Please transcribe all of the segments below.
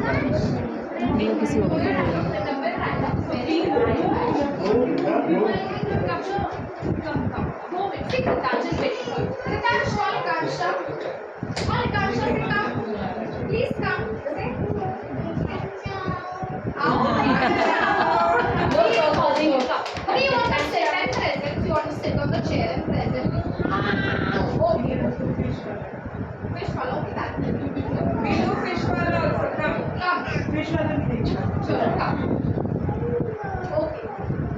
नहीं वो किसी और को बोला।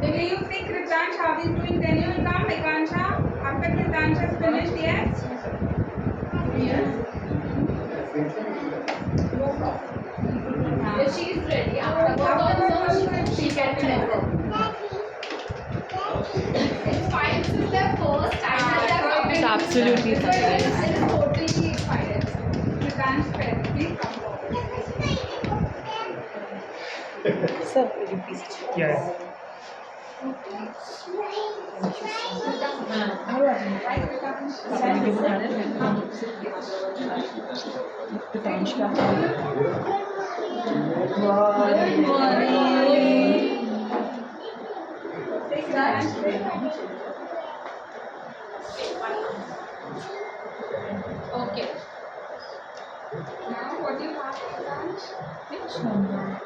Maybe you think Kritansh how he's doing, then you will come, Ekansha. After Kritansh has finished, yes? Yes. No problem. If she is ready, after she can deliver. It's fine. This is their first time that they are coming. It's absolutely So fine. it is totally fine. Kritansh, please come forward. Sir, will you please? Yes. Okay. Now, what do you have, Kritansh? Which number?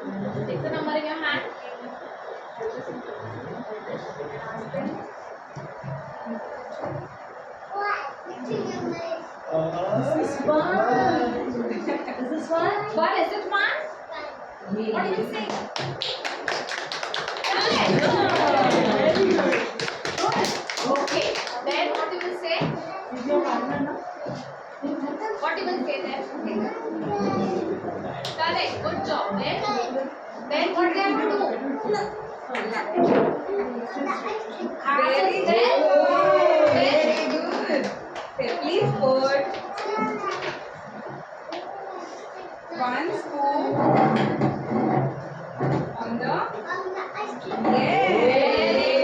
Take the number in your hand. This is one. One, is it one? What do you say? Okay. Then what you will say? What you will say then? Correct. Good job. Then what they have to do? Very Then good. Okay, please put one scoop on the yay.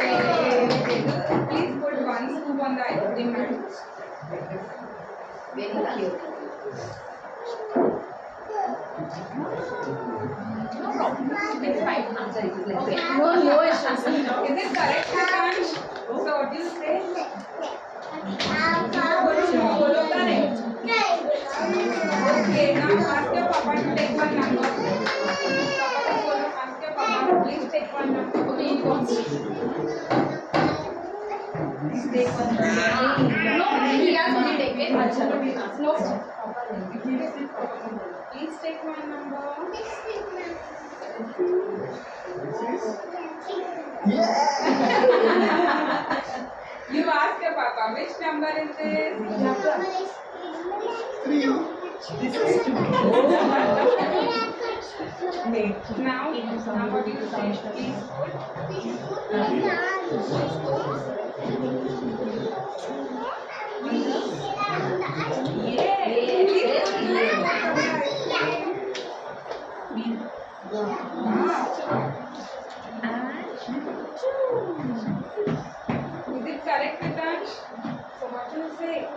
Please put one scoop on the ice cream mat. very cute. No problem. It's fine. Okay. No issues. Is it correct, Kritansh? So what do you say? Follow correct. Okay, now ask your papa to take one number. Papa to follow. Ask your papa. Please take one number. Okay, you want to. Please take one number. No, he has only taken. No. Please take one number. You ask your papa which number is this? Now what do you say? Please Is it correct, Kritansh? So what do you say?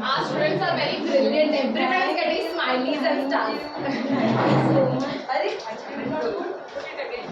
Our students are very brilliant. Everyone is getting smileys and stuff. Put it again.